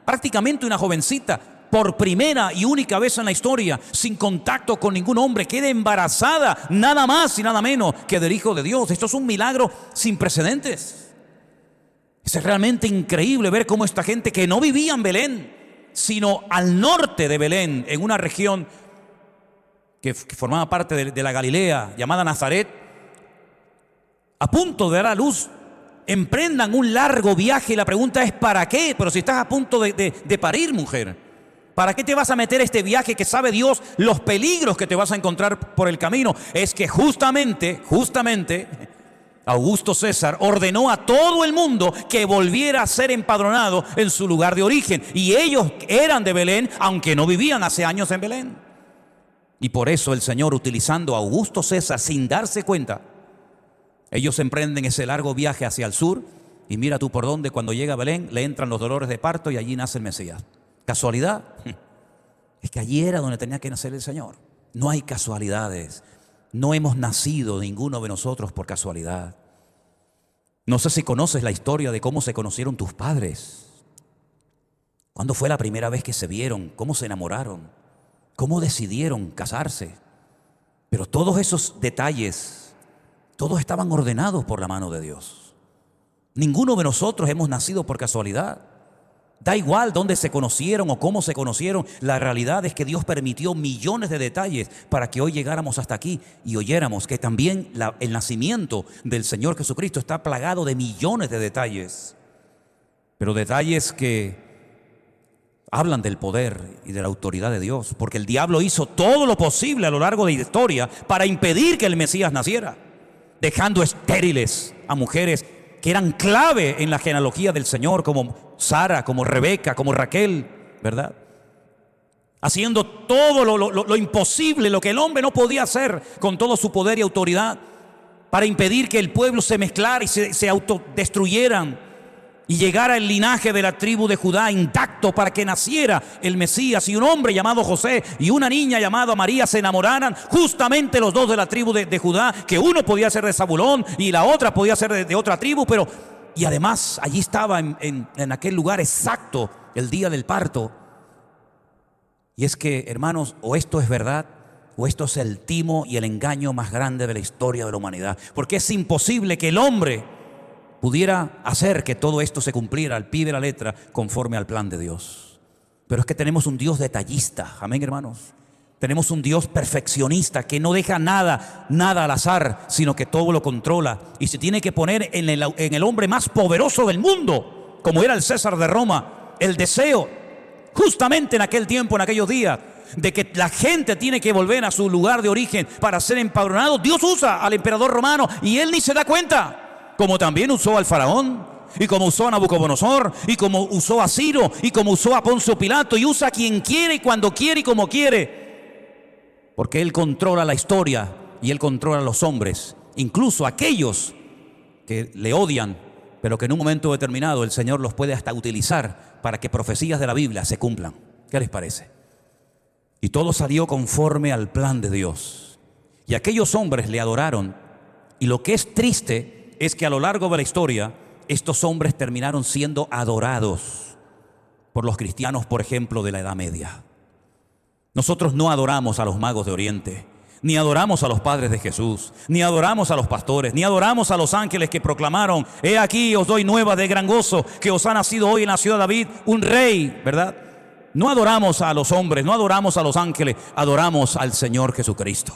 prácticamente una jovencita, por primera y única vez en la historia, sin contacto con ningún hombre, quede embarazada, nada más y nada menos que del Hijo de Dios. Esto es un milagro sin precedentes. Es realmente increíble ver cómo esta gente que no vivía en Belén, sino al norte de Belén, en una región que formaba parte de la Galilea, llamada Nazaret, a punto de dar a luz, emprendan un largo viaje. Y la pregunta es: ¿para qué? Pero si estás a punto de parir, mujer, ¿para qué te vas a meter este viaje que sabe Dios los peligros que te vas a encontrar por el camino? Es que justamente Augusto César ordenó a todo el mundo que volviera a ser empadronado en su lugar de origen. Y ellos eran de Belén, aunque no vivían hace años en Belén. Y por eso el Señor, utilizando a Augusto César sin darse cuenta, ellos emprenden ese largo viaje hacia el sur. Y mira tú por dónde, cuando llega a Belén, le entran los dolores de parto y allí nace el Mesías. ¿Casualidad? Es que allí era donde tenía que nacer el Señor. No hay casualidades. No hemos nacido ninguno de nosotros por casualidad. No sé si conoces la historia de cómo se conocieron tus padres. ¿Cuándo fue la primera vez que se vieron? ¿Cómo se enamoraron? ¿Cómo decidieron casarse? Pero todos esos detalles, todos estaban ordenados por la mano de Dios. Ninguno de nosotros hemos nacido por casualidad. Da igual dónde se conocieron o cómo se conocieron. La realidad es que Dios permitió millones de detalles para que hoy llegáramos hasta aquí y oyéramos que también el nacimiento del Señor Jesucristo está plagado de millones de detalles. Pero detalles que hablan del poder y de la autoridad de Dios, porque el diablo hizo todo lo posible a lo largo de la historia para impedir que el Mesías naciera, dejando estériles a mujeres que eran clave en la genealogía del Señor, como Sara, como Rebeca, como Raquel, ¿verdad? Haciendo todo lo imposible, lo que el hombre no podía hacer con todo su poder y autoridad, para impedir que el pueblo se mezclara y se autodestruyeran y llegara el linaje de la tribu de Judá intacto para que naciera el Mesías. Y un hombre llamado José y una niña llamada María se enamoraran, justamente los dos de la tribu de Judá, que uno podía ser de Zabulón y la otra podía ser de otra tribu, y además allí estaba en aquel lugar exacto el día del parto. Y es que, hermanos, o esto es verdad o esto es el timo y el engaño más grande de la historia de la humanidad, porque es imposible que el hombre pudiera hacer que todo esto se cumpliera al pie de la letra conforme al plan de Dios. Pero es que tenemos un Dios detallista, amén, hermanos. Tenemos un Dios perfeccionista que no deja nada al azar, sino que todo lo controla. Y se tiene que poner en el hombre más poderoso del mundo, como era el César de Roma, el deseo, justamente en aquel tiempo, en aquellos días, de que la gente tiene que volver a su lugar de origen para ser empadronados. Dios usa al emperador romano y él ni se da cuenta, como también usó al faraón, y como usó a Nabucodonosor, y como usó a Ciro, y como usó a Poncio Pilato, y usa a quien quiere, cuando quiere y como quiere, porque Él controla la historia y Él controla a los hombres, incluso aquellos que le odian, pero que en un momento determinado el Señor los puede hasta utilizar para que profecías de la Biblia se cumplan. ¿Qué les parece? Y todo salió conforme al plan de Dios. Y aquellos hombres le adoraron, y lo que es triste es que a lo largo de la historia estos hombres terminaron siendo adorados por los cristianos, por ejemplo, de la Edad Media. Nosotros no adoramos a los magos de Oriente, ni adoramos a los padres de Jesús, ni adoramos a los pastores, ni adoramos a los ángeles que proclamaron: he aquí os doy nuevas de gran gozo, que os ha nacido hoy en la ciudad de David un rey, ¿verdad? No adoramos a los hombres, no adoramos a los ángeles, adoramos al Señor Jesucristo.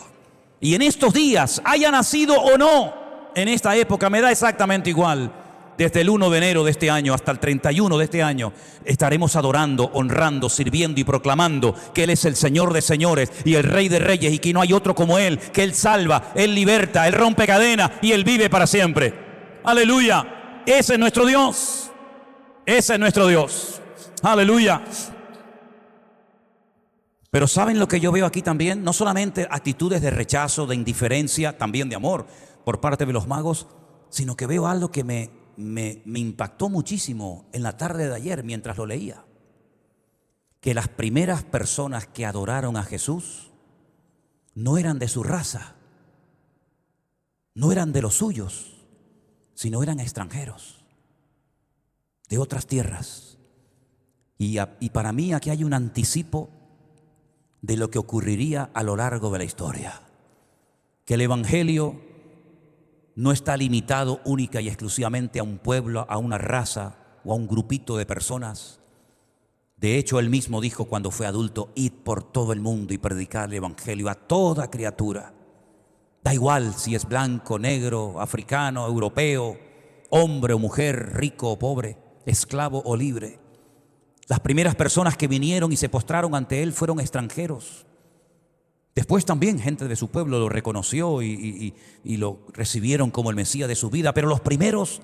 Y en estos días, haya nacido o no, en esta época me da exactamente igual. Desde el 1 de enero de este año hasta el 31 de este año estaremos adorando, honrando, sirviendo y proclamando que Él es el Señor de señores y el Rey de reyes, y que no hay otro como Él, que Él salva, Él liberta, Él rompe cadenas y Él vive para siempre. ¡Aleluya! Ese es nuestro Dios. Ese es nuestro Dios. ¡Aleluya! Pero ¿saben lo que yo veo aquí también? No solamente actitudes de rechazo, de indiferencia, también de amor por parte de los magos, sino que veo algo que me impactó muchísimo en la tarde de ayer mientras lo leía. Que las primeras personas que adoraron a Jesús no eran de su raza, no eran de los suyos, sino eran extranjeros, de otras tierras. Y para mí aquí hay un anticipo de lo que ocurriría a lo largo de la historia. Que el Evangelio no está limitado única y exclusivamente a un pueblo, a una raza o a un grupito de personas. De hecho, Él mismo dijo cuando fue adulto: id por todo el mundo y predicad el Evangelio a toda criatura. Da igual si es blanco, negro, africano, europeo, hombre o mujer, rico o pobre, esclavo o libre. Las primeras personas que vinieron y se postraron ante Él fueron extranjeros. Después también gente de su pueblo lo reconoció y lo recibieron como el Mesías de su vida, pero los primeros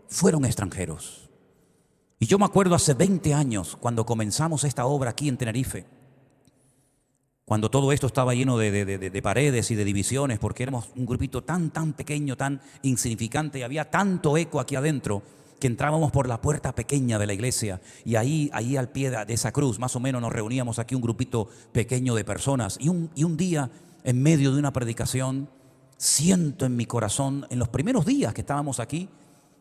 fueron extranjeros. Y yo me acuerdo hace 20 años, cuando comenzamos esta obra aquí en Tenerife, cuando todo esto estaba lleno de paredes y de divisiones, porque éramos un grupito tan pequeño, tan insignificante, y había tanto eco aquí adentro, que entrábamos por la puerta pequeña de la iglesia, y ahí al pie de esa cruz más o menos nos reuníamos aquí un grupito pequeño de personas. Y un día, en medio de una predicación, siento en mi corazón, en los primeros días que estábamos aquí,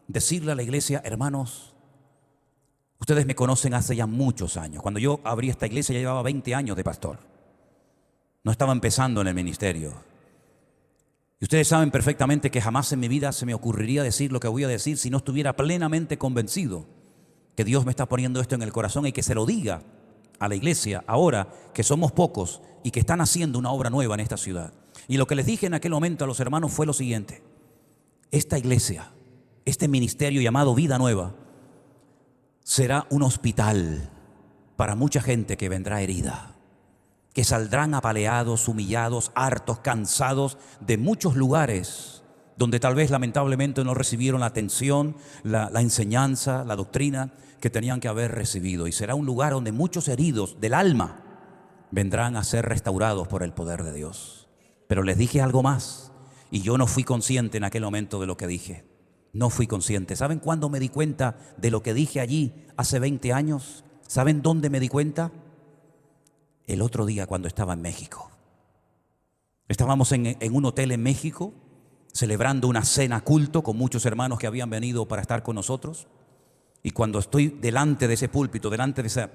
decirle a la iglesia: hermanos, ustedes me conocen hace ya muchos años. Cuando yo abrí esta iglesia ya llevaba 20 años de pastor, no estaba empezando en el ministerio. Y ustedes saben perfectamente que jamás en mi vida se me ocurriría decir lo que voy a decir si no estuviera plenamente convencido que Dios me está poniendo esto en el corazón, y que se lo diga a la iglesia ahora que somos pocos y que están haciendo una obra nueva en esta ciudad. Y lo que les dije en aquel momento a los hermanos fue lo siguiente: esta iglesia, este ministerio llamado Vida Nueva, será un hospital para mucha gente que vendrá herida, que saldrán apaleados, humillados, hartos, cansados de muchos lugares donde tal vez lamentablemente no recibieron la atención, la enseñanza, la doctrina que tenían que haber recibido. Y será un lugar donde muchos heridos del alma vendrán a ser restaurados por el poder de Dios. Pero les dije algo más, y yo no fui consciente en aquel momento de lo que dije. No fui consciente. ¿Saben cuándo me di cuenta de lo que dije allí hace 20 años? ¿Saben dónde me di cuenta? El otro día, cuando estaba en México. Estábamos en un hotel en México, celebrando una cena culto con muchos hermanos que habían venido para estar con nosotros. Y cuando estoy delante de ese púlpito, delante de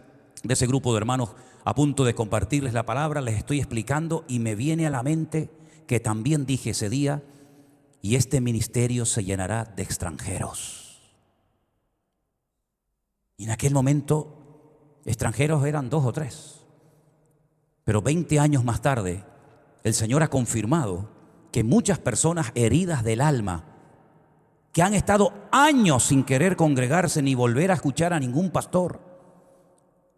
ese grupo de hermanos, a punto de compartirles la palabra, les estoy explicando, y me viene a la mente que también dije ese día: y este ministerio se llenará de extranjeros. Y en aquel momento, extranjeros eran 2 o 3. Pero 20 años más tarde, el Señor ha confirmado que muchas personas heridas del alma, que han estado años sin querer congregarse ni volver a escuchar a ningún pastor,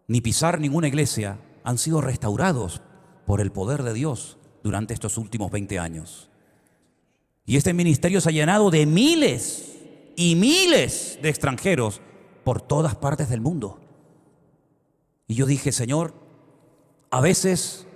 ni pisar ninguna iglesia, han sido restaurados por el poder de Dios durante estos últimos 20 años. Y este ministerio se ha llenado de miles y miles de extranjeros por todas partes del mundo. Y yo dije, Señor, a veces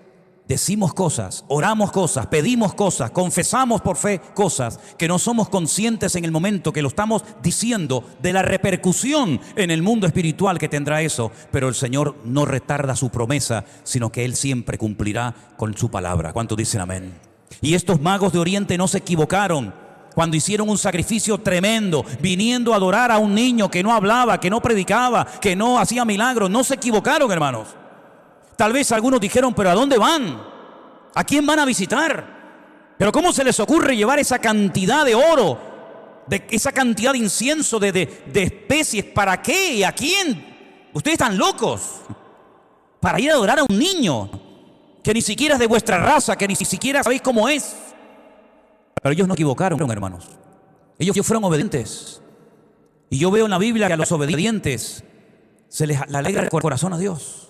decimos cosas, oramos cosas, pedimos cosas, confesamos por fe cosas que no somos conscientes en el momento que lo estamos diciendo de la repercusión en el mundo espiritual que tendrá eso. Pero el Señor no retarda su promesa, sino que Él siempre cumplirá con su palabra. ¿Cuántos dicen amén? Y estos magos de Oriente no se equivocaron cuando hicieron un sacrificio tremendo, viniendo a adorar a un niño que no hablaba, que no predicaba, que no hacía milagros. No se equivocaron, hermanos. Tal vez algunos dijeron, pero ¿a dónde van? ¿A quién van a visitar? Pero ¿cómo se les ocurre llevar esa cantidad de oro, de esa cantidad de incienso, de especies? ¿Para qué? ¿Y a quién? Ustedes están locos. Para ir a adorar a un niño que ni siquiera es de vuestra raza, que ni siquiera sabéis cómo es. Pero ellos no equivocaron, hermanos. Ellos fueron obedientes. Y yo veo en la Biblia que a los obedientes se les alegra el corazón a Dios.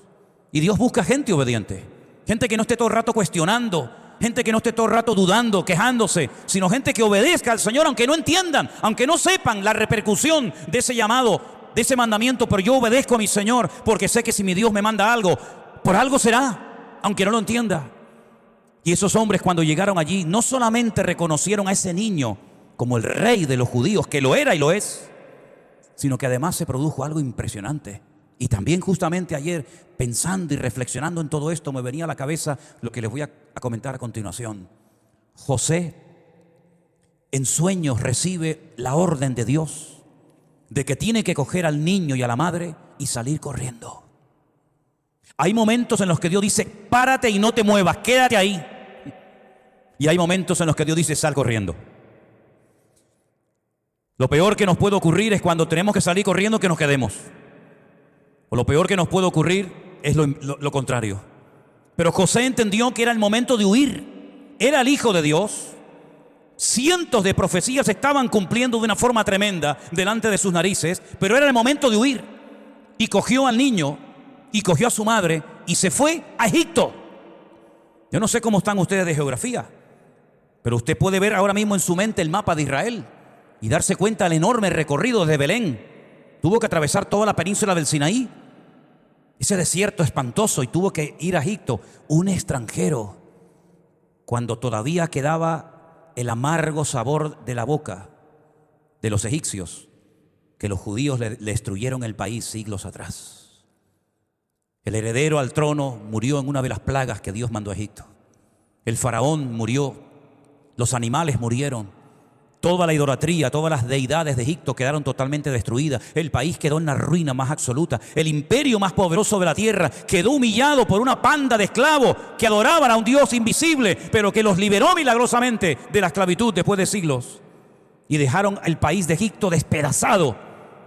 Y Dios busca gente obediente, gente que no esté todo el rato cuestionando, gente que no esté todo el rato dudando, quejándose, sino gente que obedezca al Señor, aunque no entiendan, aunque no sepan la repercusión de ese llamado, de ese mandamiento. Pero yo obedezco a mi Señor porque sé que si mi Dios me manda algo, por algo será, aunque no lo entienda. Y esos hombres, cuando llegaron allí, no solamente reconocieron a ese niño como el rey de los judíos, que lo era y lo es, sino que además se produjo algo impresionante. Y también justamente ayer, pensando y reflexionando en todo esto, me venía a la cabeza lo que les voy a comentar a continuación. José, en sueños, recibe la orden de Dios de que tiene que coger al niño y a la madre y salir corriendo. Hay momentos en los que Dios dice, párate y no te muevas, quédate ahí. Y hay momentos en los que Dios dice, sal corriendo. Lo peor que nos puede ocurrir es cuando tenemos que salir corriendo que nos quedemos. O lo peor que nos puede ocurrir es lo contrario. Pero José entendió que era el momento de huir. Era el hijo de Dios. Cientos de profecías estaban cumpliendo de una forma tremenda delante de sus narices, pero era el momento de huir. Y cogió al niño y cogió a su madre y se fue a Egipto. Yo no sé cómo están ustedes de geografía, pero usted puede ver ahora mismo en su mente el mapa de Israel y darse cuenta del enorme recorrido desde Belén. Tuvo que atravesar toda la península del Sinaí, ese desierto espantoso, y tuvo que ir a Egipto. Un extranjero, cuando todavía quedaba el amargo sabor de la boca de los egipcios, que los judíos le destruyeron el país siglos atrás. El heredero al trono murió en una de las plagas que Dios mandó a Egipto. El faraón murió, los animales murieron. Toda la idolatría, todas las deidades de Egipto quedaron totalmente destruidas. El país quedó en la ruina más absoluta. El imperio más poderoso de la tierra quedó humillado por una panda de esclavos que adoraban a un Dios invisible, pero que los liberó milagrosamente de la esclavitud después de siglos. Y dejaron el país de Egipto despedazado,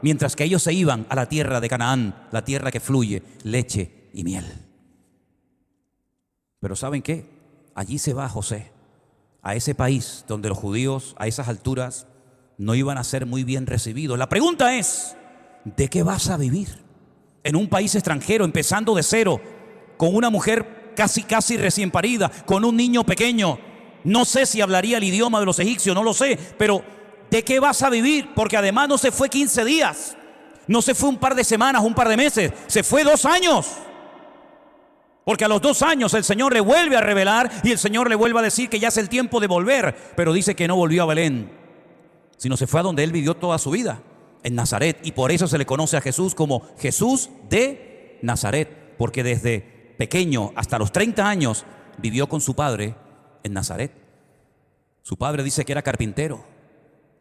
mientras que ellos se iban a la tierra de Canaán, la tierra que fluye leche y miel. Pero ¿saben qué? Allí se va José, a ese país donde los judíos a esas alturas no iban a ser muy bien recibidos. La pregunta es, ¿de qué vas a vivir? En un país extranjero, empezando de cero, con una mujer casi recién parida, con un niño pequeño. No sé si hablaría el idioma de los egipcios, no lo sé, pero ¿de qué vas a vivir? Porque además no se fue 15 días, no se fue un par de semanas, un par de meses, se fue 2 años. Porque a los 2 años el Señor le vuelve a revelar y el Señor le vuelve a decir que ya es el tiempo de volver. Pero dice que no volvió a Belén, sino se fue a donde él vivió toda su vida, en Nazaret. Y por eso se le conoce a Jesús como Jesús de Nazaret, porque desde pequeño hasta los 30 años vivió con su padre en Nazaret. Su padre dice que era carpintero.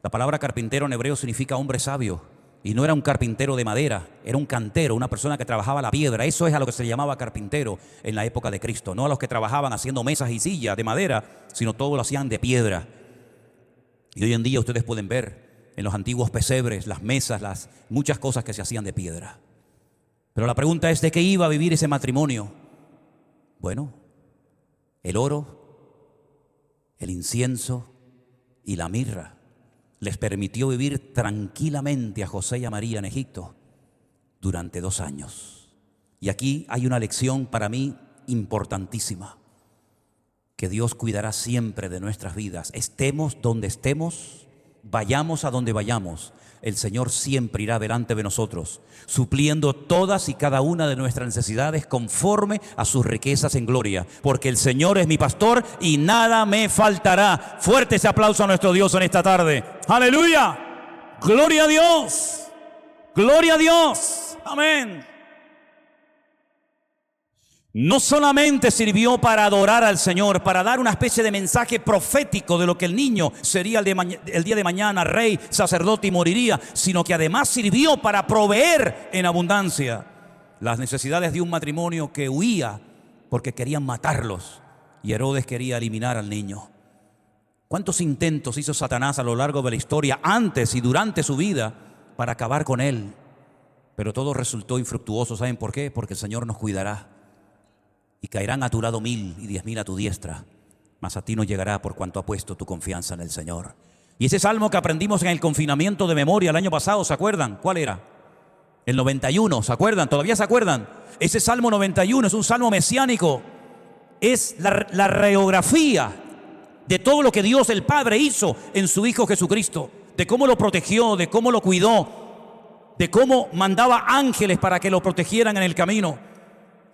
La palabra carpintero en hebreo significa hombre sabio. Y no era un carpintero de madera, era un cantero, una persona que trabajaba la piedra. Eso es a lo que se le llamaba carpintero en la época de Cristo. No a los que trabajaban haciendo mesas y sillas de madera, sino todo lo hacían de piedra. Y hoy en día ustedes pueden ver en los antiguos pesebres, las mesas, muchas cosas que se hacían de piedra. Pero la pregunta es, ¿de qué iba a vivir ese matrimonio? Bueno, El oro, el incienso y la mirra les permitió vivir tranquilamente a José y a María en Egipto durante 2 años. Y aquí hay una lección para mí importantísima, que Dios cuidará siempre de nuestras vidas. Estemos donde estemos, vayamos a donde vayamos, el Señor siempre irá delante de nosotros, supliendo todas y cada una de nuestras necesidades conforme a sus riquezas en gloria, porque el Señor es mi pastor y nada me faltará. Fuerte ese aplauso a nuestro Dios en esta tarde. ¡Aleluya! ¡Gloria a Dios! ¡Gloria a Dios! ¡Amén! No solamente sirvió para adorar al Señor, para dar una especie de mensaje profético de lo que el niño sería el día de mañana, rey, sacerdote y moriría, sino que además sirvió para proveer en abundancia las necesidades de un matrimonio que huía porque querían matarlos y Herodes quería eliminar al niño. ¿Cuántos intentos hizo Satanás a lo largo de la historia, antes y durante su vida, para acabar con él? Pero todo resultó infructuoso. ¿Saben por qué? Porque el Señor nos cuidará. Y caerán a tu lado 1000 y 10.000 a tu diestra, mas a ti no llegará por cuanto ha puesto tu confianza en el Señor. Y ese salmo que aprendimos en el confinamiento de memoria el año pasado, ¿se acuerdan? ¿Cuál era? El 91, ¿se acuerdan? ¿Todavía se acuerdan? Ese salmo 91 es un salmo mesiánico. Es la radiografía de todo lo que Dios el Padre hizo en su Hijo Jesucristo, de cómo lo protegió, de cómo lo cuidó, de cómo mandaba ángeles para que lo protegieran en el camino.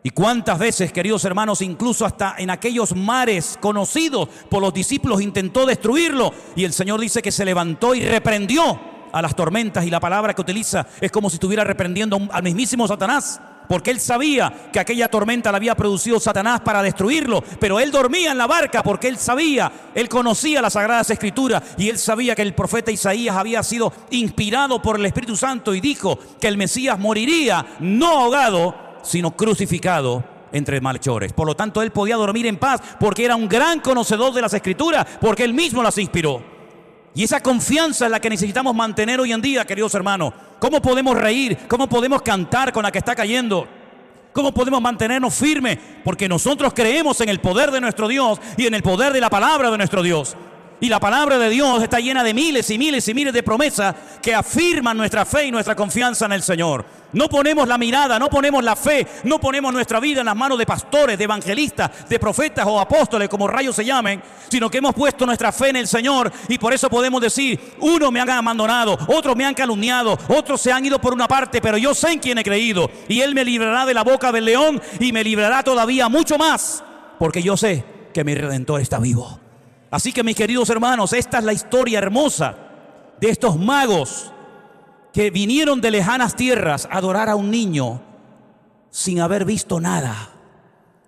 Y cuántas veces, queridos hermanos, incluso hasta en aquellos mares conocidos por los discípulos intentó destruirlo, y el Señor dice que se levantó y reprendió a las tormentas, y la palabra que utiliza es como si estuviera reprendiendo al mismísimo Satanás, porque él sabía que aquella tormenta la había producido Satanás para destruirlo, pero él dormía en la barca porque él sabía, él conocía las Sagradas Escrituras y él sabía que el profeta Isaías había sido inspirado por el Espíritu Santo y dijo que el Mesías moriría no ahogado, sino crucificado entre malhechores. Por lo tanto, él podía dormir en paz porque era un gran conocedor de las Escrituras, porque él mismo las inspiró. Y esa confianza es la que necesitamos mantener hoy en día, queridos hermanos. ¿Cómo podemos reír? ¿Cómo podemos cantar con la que está cayendo? ¿Cómo podemos mantenernos firmes? Porque nosotros creemos en el poder de nuestro Dios y en el poder de la palabra de nuestro Dios. Y la palabra de Dios está llena de miles y miles y miles de promesas que afirman nuestra fe y nuestra confianza en el Señor. No ponemos la mirada, no ponemos la fe, no ponemos nuestra vida en las manos de pastores, de evangelistas, de profetas o apóstoles, como rayos se llamen, sino que hemos puesto nuestra fe en el Señor, y por eso podemos decir: unos me han abandonado, otros me han calumniado, otros se han ido por una parte, pero yo sé en quién he creído, y Él me librará de la boca del león y me librará todavía mucho más, porque yo sé que mi Redentor está vivo. Así que, mis queridos hermanos, esta es la historia hermosa de estos magos que vinieron de lejanas tierras a adorar a un niño sin haber visto nada.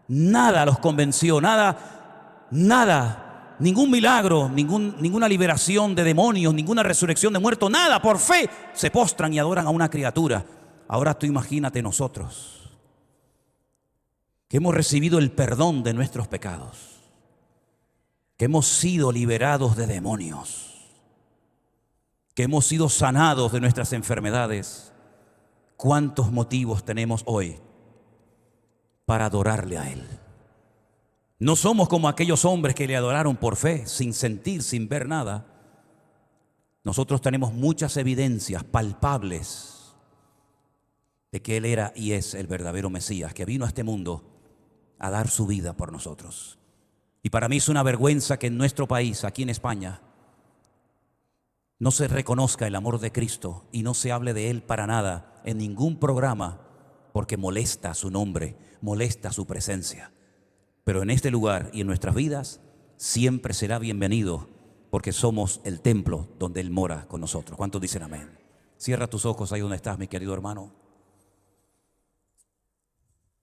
Nada los convenció, nada, ningún milagro, ninguna liberación de demonios, ninguna resurrección de muertos, nada. Por fe se postran y adoran a una criatura. Ahora tú imagínate nosotros, que hemos recibido el perdón de nuestros pecados, que hemos sido liberados de demonios, que hemos sido sanados de nuestras enfermedades. ¿Cuántos motivos tenemos hoy para adorarle a Él? No somos como aquellos hombres que le adoraron por fe, sin sentir, sin ver nada. Nosotros tenemos muchas evidencias palpables de que Él era y es el verdadero Mesías, que vino a este mundo a dar su vida por nosotros. Y para mí es una vergüenza que en nuestro país, aquí en España, no se reconozca el amor de Cristo y no se hable de Él para nada en ningún programa, porque molesta su nombre, molesta su presencia. Pero en este lugar y en nuestras vidas siempre será bienvenido, porque somos el templo donde Él mora con nosotros. ¿Cuántos dicen amén? Cierra tus ojos ahí donde estás, mi querido hermano.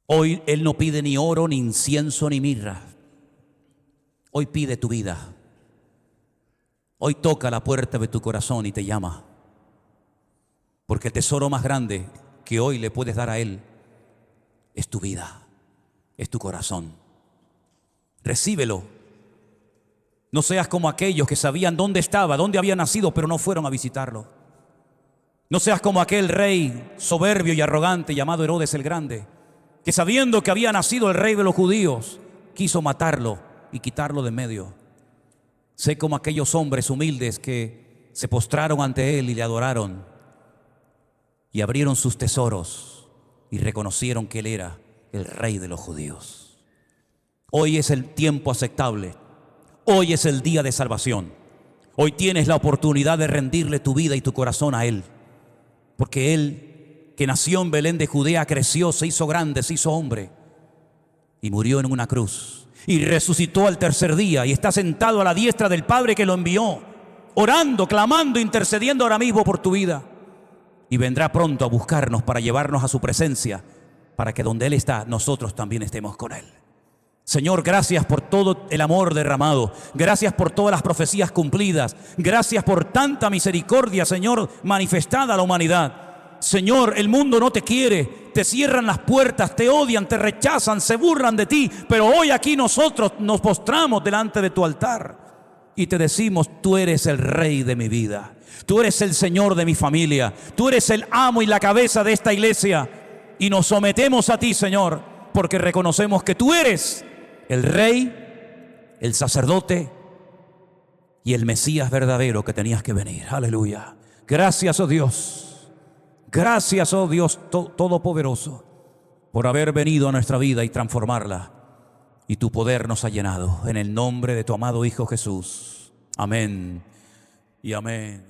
Hoy Él no pide ni oro, ni incienso, ni mirra. Hoy pide tu vida. Hoy toca la puerta de tu corazón y te llama. Porque el tesoro más grande que hoy le puedes dar a Él es tu vida, es tu corazón. Recíbelo. No seas como aquellos que sabían dónde estaba, dónde había nacido, pero no fueron a visitarlo. No seas como aquel rey soberbio y arrogante llamado Herodes el Grande, que sabiendo que había nacido el rey de los judíos, quiso matarlo y quitarlo de en medio. Sé como aquellos hombres humildes que se postraron ante Él y le adoraron y abrieron sus tesoros y reconocieron que Él era el Rey de los judíos. Hoy es el tiempo aceptable. Hoy es el día de salvación. Hoy tienes la oportunidad de rendirle tu vida y tu corazón a Él. Porque Él, que nació en Belén de Judea, creció, se hizo grande, se hizo hombre y murió en una cruz. Y resucitó al tercer día y está sentado a la diestra del Padre que lo envió, orando, clamando, intercediendo ahora mismo por tu vida. Y vendrá pronto a buscarnos para llevarnos a su presencia, para que donde Él está, nosotros también estemos con Él. Señor, gracias por todo el amor derramado. Gracias por todas las profecías cumplidas. Gracias por tanta misericordia, Señor, manifestada a la humanidad. Señor, el mundo no te quiere, te cierran las puertas, te odian, te rechazan, se burlan de ti. Pero hoy aquí nosotros nos postramos delante de tu altar y te decimos: tú eres el Rey de mi vida. Tú eres el Señor de mi familia. Tú eres el amo y la cabeza de esta iglesia. Y nos sometemos a ti, Señor, porque reconocemos que tú eres el Rey, el sacerdote y el Mesías verdadero que tenías que venir. Aleluya. Gracias, oh Dios. Gracias, oh Dios todopoderoso, por haber venido a nuestra vida y transformarla. Y tu poder nos ha llenado. En el nombre de tu amado Hijo Jesús. Amén y amén.